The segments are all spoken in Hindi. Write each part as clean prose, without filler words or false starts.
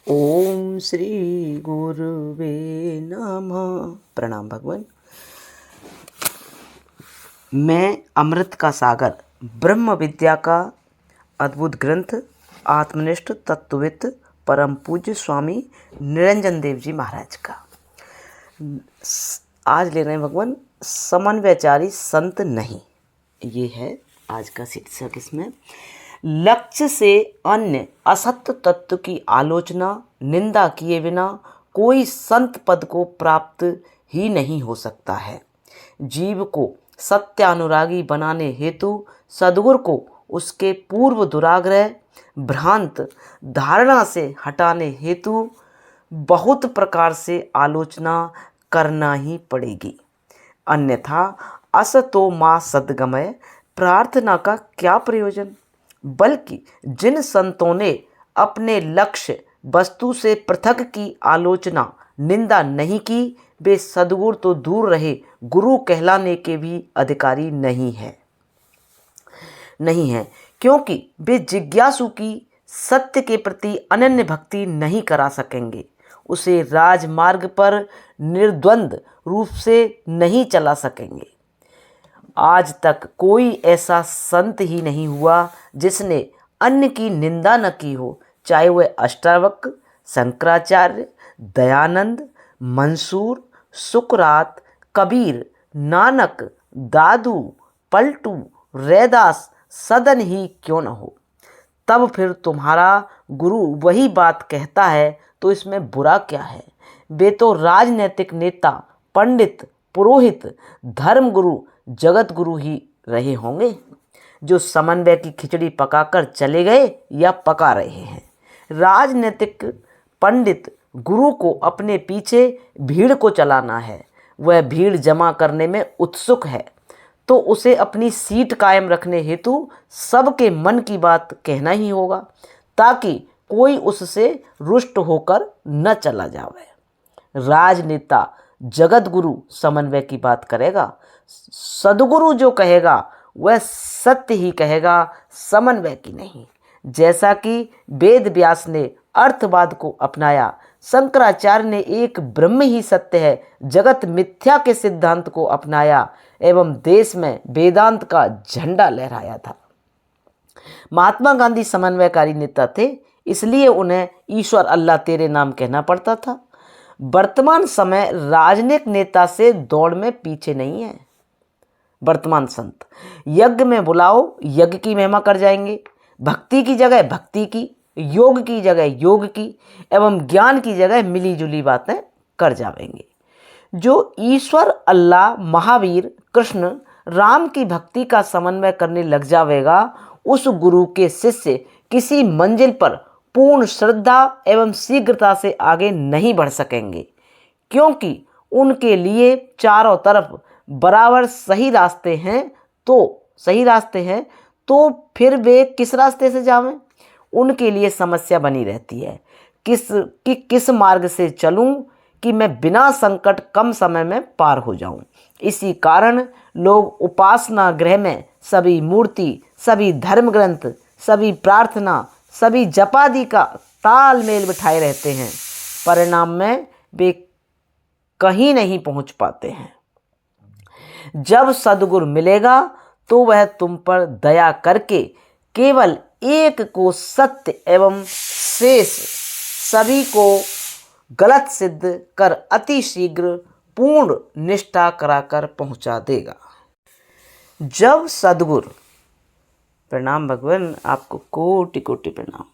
ओम श्री गुरुवे नमः। प्रणाम भगवान। मैं अमृत का सागर, ब्रह्म विद्या का अद्भुत ग्रंथ, आत्मनिष्ठ तत्वविद परम पूज्य स्वामी निरंजन देव जी महाराज का आज ले रहे हैं भगवान, समन्वयचारी संत नहीं। ये है आज का शीर्षक। इसमें लक्ष्य से अन्य असत्य तत्व की आलोचना निंदा किए बिना कोई संत पद को प्राप्त ही नहीं हो सकता है। जीव को सत्यानुरागी बनाने हेतु सद्गुरु को उसके पूर्व दुराग्रह भ्रांत धारणा से हटाने हेतु बहुत प्रकार से आलोचना करना ही पड़ेगी, अन्यथा असतो मा सद्गमय प्रार्थना का क्या प्रयोजन। बल्कि जिन संतों ने अपने लक्ष्य वस्तु से पृथक की आलोचना निंदा नहीं की, वे सद्गुरु तो दूर रहे, गुरु कहलाने के भी अधिकारी नहीं है, क्योंकि वे जिज्ञासु की सत्य के प्रति अनन्य भक्ति नहीं करा सकेंगे, उसे राजमार्ग पर निर्द्वंद रूप से नहीं चला सकेंगे। आज तक कोई ऐसा संत ही नहीं हुआ जिसने अन्य की निंदा न की हो, चाहे वह अष्टावक्र, शंकराचार्य, दयानंद, मंसूर, सुकरात, कबीर, नानक, दादू, पलटू, रैदास सदन ही क्यों न हो। तब फिर तुम्हारा गुरु वही बात कहता है तो इसमें बुरा क्या है। वे तो राजनैतिक नेता, पंडित, पुरोहित, धर्म गुरु, जगत गुरु ही रहे होंगे, जो समन्वय की खिचड़ी पकाकर चले गए या पका रहे हैं। राजनीतिक पंडित गुरु को अपने पीछे भीड़ को चलाना है, वह भीड़ जमा करने में उत्सुक है तो उसे अपनी सीट कायम रखने हेतु सबके मन की बात कहना ही होगा, ताकि कोई उससे रुष्ट होकर न चला जाए। राजनेता जगत गुरु समन्वय की बात करेगा, सद्गुरु जो कहेगा वह सत्य ही कहेगा, समन्वय की नहीं। जैसा कि वेद व्यास ने अर्थवाद को अपनाया, शंकराचार्य ने एक ब्रह्म ही सत्य है, जगत मिथ्या के सिद्धांत को अपनाया एवं देश में वेदांत का झंडा लहराया था। महात्मा गांधी समन्वयकारी नेता थे, इसलिए उन्हें ईश्वर अल्लाह तेरे नाम कहना पड़ता था। वर्तमान समय राजनीतिक नेता से दौड़ में पीछे नहीं है। वर्तमान संत यज्ञ में बुलाओ, यज्ञ की महिमा कर जाएंगे, भक्ति की जगह भक्ति की, योग की जगह योग की एवं ज्ञान की जगह मिली जुली बातें कर जाएंगे। जो ईश्वर अल्लाह, महावीर, कृष्ण, राम की भक्ति का समन्वय करने लग जाएगा, उस गुरु के शिष्य किसी मंजिल पर पूर्ण श्रद्धा एवं शीघ्रता से आगे नहीं बढ़ सकेंगे, क्योंकि उनके लिए चारों तरफ बराबर सही रास्ते हैं तो फिर वे किस रास्ते से जावें। उनके लिए समस्या बनी रहती है किस मार्ग से चलूं कि मैं बिना संकट कम समय में पार हो जाऊं। इसी कारण लोग उपासना गृह में सभी मूर्ति, सभी धर्म ग्रंथ, सभी प्रार्थना, सभी जपादि का तालमेल बिठाए रहते हैं, परिणाम में वे कहीं नहीं पहुंच पाते हैं। जब सद्गुरु मिलेगा तो वह तुम पर दया करके केवल एक को सत्य एवं शेष सभी को गलत सिद्ध कर अति शीघ्र पूर्ण निष्ठा कराकर पहुंचा देगा। जब सद्गुरु, प्रणाम भगवान, आपको कोटि कोटि प्रणाम।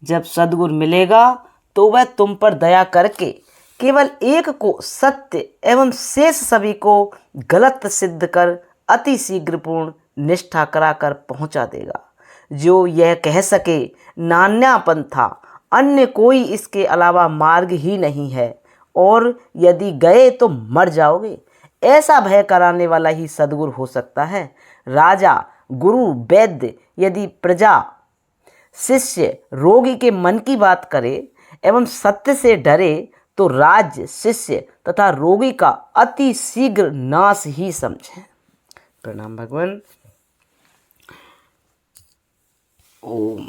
जब सद्गुरु मिलेगा तो वह तुम पर दया करके केवल एक को सत्य एवं शेष सभी को गलत सिद्ध कर अति शीघ्र पूर्ण निष्ठा कराकर पहुंचा देगा। जो यह कह सके नान्या पंथा, अन्य कोई इसके अलावा मार्ग ही नहीं है, और यदि गए तो मर जाओगे, ऐसा भय कराने वाला ही सद्गुरु हो सकता है। राजा, गुरु, वैद्य यदि प्रजा, शिष्य रोगी के मन की बात करे एवं सत्य से डरे तो राज्य, शिष्य तथा रोगी का अति शीघ्र नाश ही समझें। प्रणाम भगवान। ओम।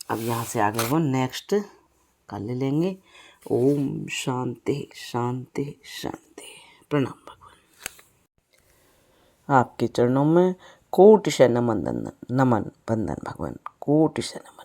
अब यहाँ से आगे वो नेक्स्ट काल ले लेंगे। ओम शांति शांति शांति। प्रणाम भगवान। आपके चरणों में कोटि शः नमन नमन वंदन भगवान, कोटि शः नमन।